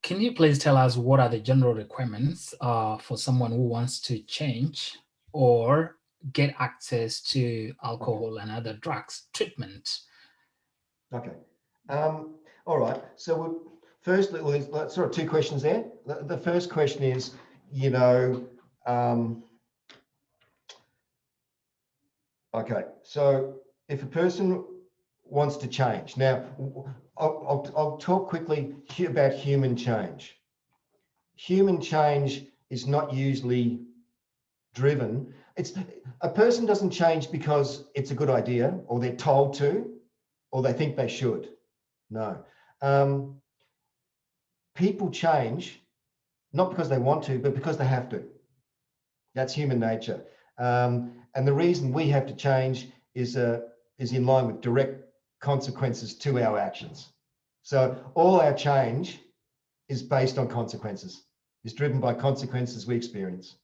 Can you please tell us what are the general requirements for someone who wants to change or get access to alcohol and other drugs treatment? Okay. All right. So firstly, well, there's sort of two questions there. The first question is, you know, okay, so if a person wants to change, now I'll talk quickly about human change. Human change is not usually driven. It's a person doesn't change because it's a good idea or they're told to or they think they should. No. People change not because they want to, but because they have to. That's human nature. And the reason we have to change is in line with direct consequences to our actions. So all our change is based on consequences, is driven by consequences we experience.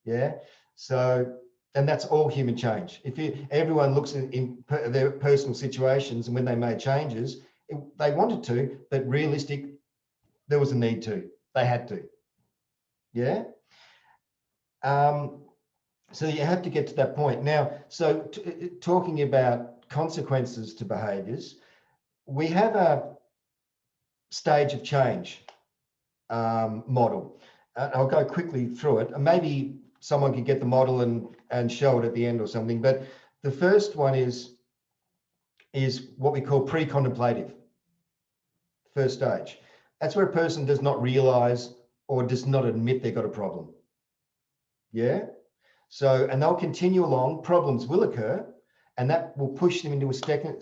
Yeah. So, and that's all human change. If everyone looks in their personal situations and when they made changes, they wanted to, but realistic, there was a need to, they had to. Yeah. So you have to get to that point. Now, so talking about consequences to behaviours, we have a stage of change model. I'll go quickly through it. And maybe someone could get the model and show it at the end or something. But the first one is what we call pre-contemplative, first stage. That's where a person does not realise or does not admit they've got a problem. Yeah. So, and they'll continue along, problems will occur, and that will push them into a second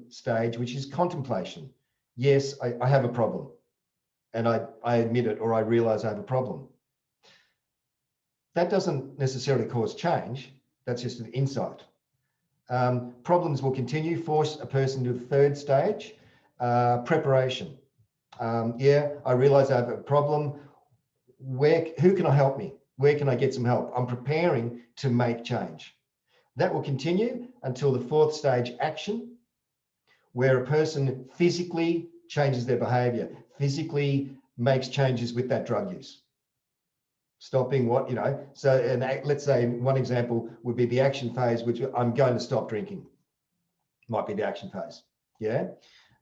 stage, which is contemplation. Yes, I have a problem and I admit it, or I realize I have a problem. That doesn't necessarily cause change. That's just an insight. Problems will continue, force a person to the third stage, preparation. Yeah, I realize I have a problem. Who can I help me? Where can I get some help? I'm preparing to make change. That will continue until the fourth stage, action, where a person physically changes their behavior, physically makes changes with that drug use. Stopping what, so and let's say one example would be the action phase, which I'm going to stop drinking. Might be the action phase. Yeah.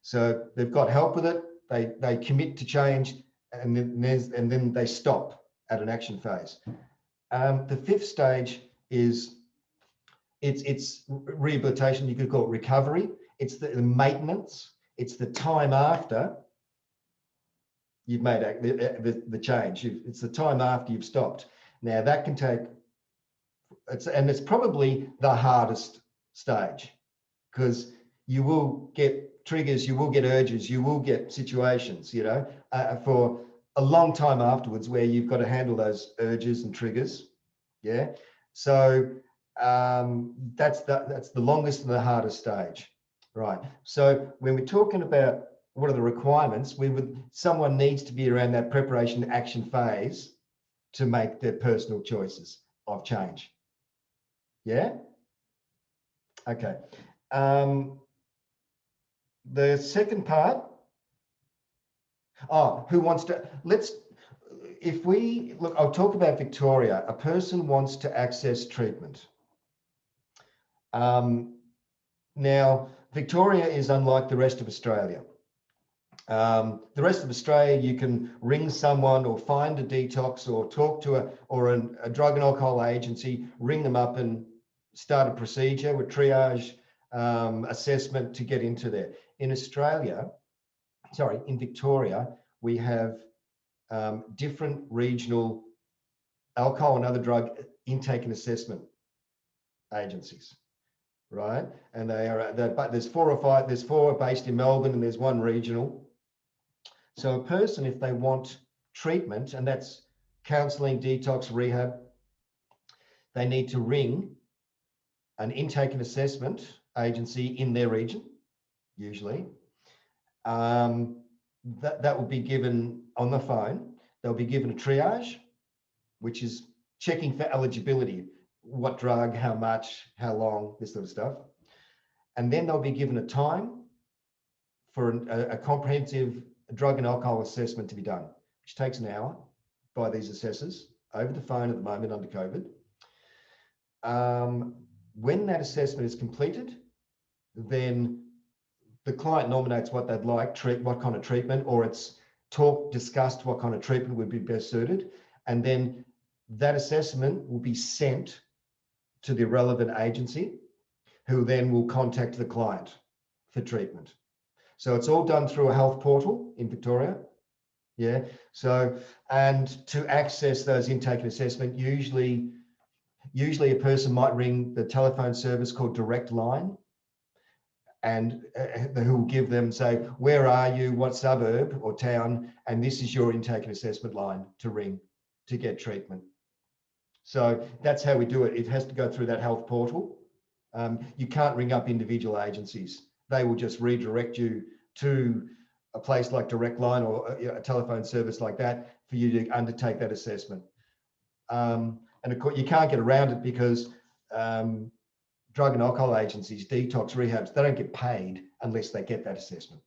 So they've got help with it. They commit to change and then they stop at an action phase. The fifth stage is it's rehabilitation. You could call it recovery. It's the maintenance. It's the time after you've made the change. It's the time after you've stopped. Now that can take, it's probably the hardest stage because you will get triggers, you will get urges, you will get situations, for a long time afterwards where you've got to handle those urges and triggers. Yeah. So that's the longest and the hardest stage. Right. So when we're talking about what are the requirements, someone needs to be around that preparation action phase to make their personal choices of change. Yeah. Okay. The second part, who wants to, if we look, I'll talk about Victoria. A person wants to access treatment. Now, Victoria is unlike the rest of Australia. The rest of Australia, you can ring someone or find a detox or talk to a drug and alcohol agency, ring them up and start a procedure with triage assessment to get into there. In Victoria, we have different regional alcohol and other drug intake and assessment agencies, right? And but there's four based in Melbourne and there's one regional. So a person, if they want treatment, and that's counselling, detox, rehab, they need to ring an intake and assessment agency in their region, usually. That will be given on the phone. They'll be given a triage, which is checking for eligibility, what drug, how much, how long, this sort of stuff. And then they'll be given a time for a comprehensive a drug and alcohol assessment to be done, which takes an hour by these assessors over the phone at the moment under COVID. When that assessment is completed, then the client nominates what they'd like, what kind of treatment, or it's discussed what kind of treatment would be best suited. And then that assessment will be sent to the relevant agency, who then will contact the client for treatment. So it's all done through a health portal in Victoria. Yeah. So, and to access those intake and assessment, usually a person might ring the telephone service called Direct Line, and who will give them, say, where are you, what suburb or town, and this is your intake and assessment line to ring to get treatment. So that's how we do it. It has to go through that health portal. You can't ring up individual agencies. They will just redirect you to a place like Direct Line or a telephone service like that for you to undertake that assessment. And of course, you can't get around it because drug and alcohol agencies, detox rehabs, they don't get paid unless they get that assessment.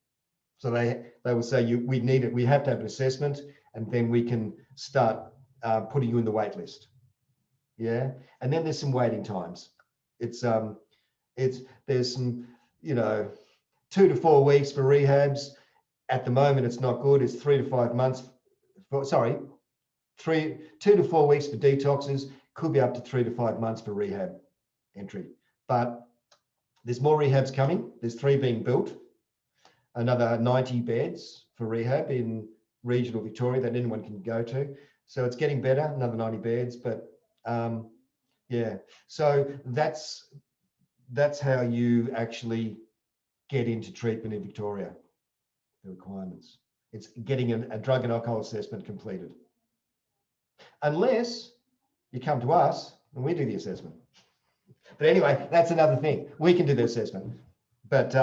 So they will say, we need it. We have to have an assessment, and then we can start putting you in the wait list. Yeah, and then there's some waiting times. There's some 2 to 4 weeks for rehabs. At the moment, it's not good. It's 3 to 5 months. 2 to 4 weeks for detoxes. Could be up to 3 to 5 months for rehab entry. But there's more rehabs coming. There's 3 being built. Another 90 beds for rehab in regional Victoria that anyone can go to. So it's getting better. Another 90 beds, but yeah. So that's how you actually get into treatment in Victoria. The requirements. It's getting a drug and alcohol assessment completed. Unless you come to us and we do the assessment. But anyway, that's another thing. We can do the assessment. But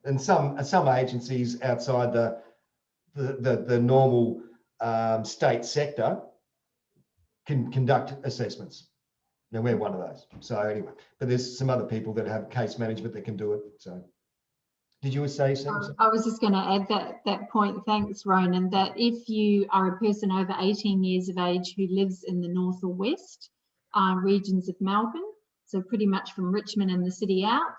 and some agencies outside the normal state sector can conduct assessments. Now we're one of those. So anyway, but there's some other people that have case management that can do it. So did you say something? I was just going to add that point. Thanks, Ronan, that if you are a person over 18 years of age who lives in the north or west regions of Melbourne, so pretty much from Richmond and the city out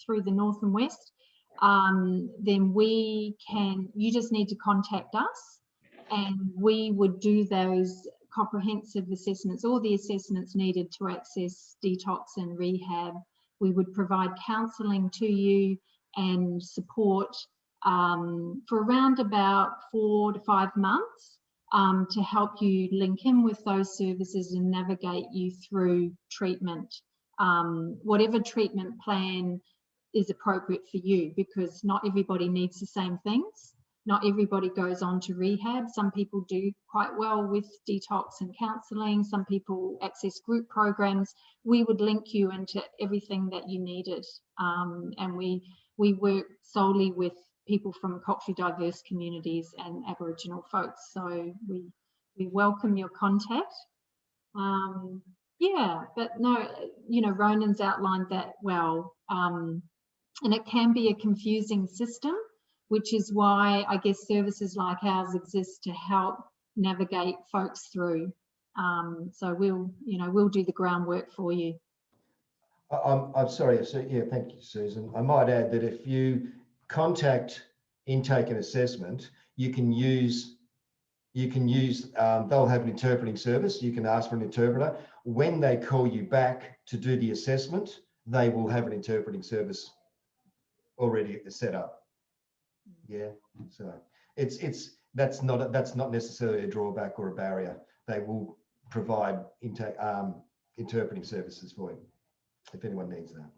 through the north and west, then you just need to contact us and we would do those comprehensive assessments, all the assessments needed to access detox and rehab. We would provide counselling to you and support for around about 4 to 5 months to help you link in with those services and navigate you through treatment, whatever treatment plan is appropriate for you, because not everybody needs the same things. Not everybody goes on to rehab. Some people do quite well with detox and counselling. Some people access group programs. We would link you into everything that you needed. And we work solely with people from culturally diverse communities and Aboriginal folks. So we welcome your contact. Yeah, but no, Ronan's outlined that well. And it can be a confusing system, which is why I guess services like ours exist to help navigate folks through. So we'll do the groundwork for you. I'm sorry. So yeah, thank you, Susan. I might add that if you contact intake and assessment, you can use. They'll have an interpreting service. You can ask for an interpreter. When they call you back to do the assessment, they will have an interpreting service already set up. Yeah, so that's not necessarily a drawback or a barrier. They will provide interpreting services for you if anyone needs that.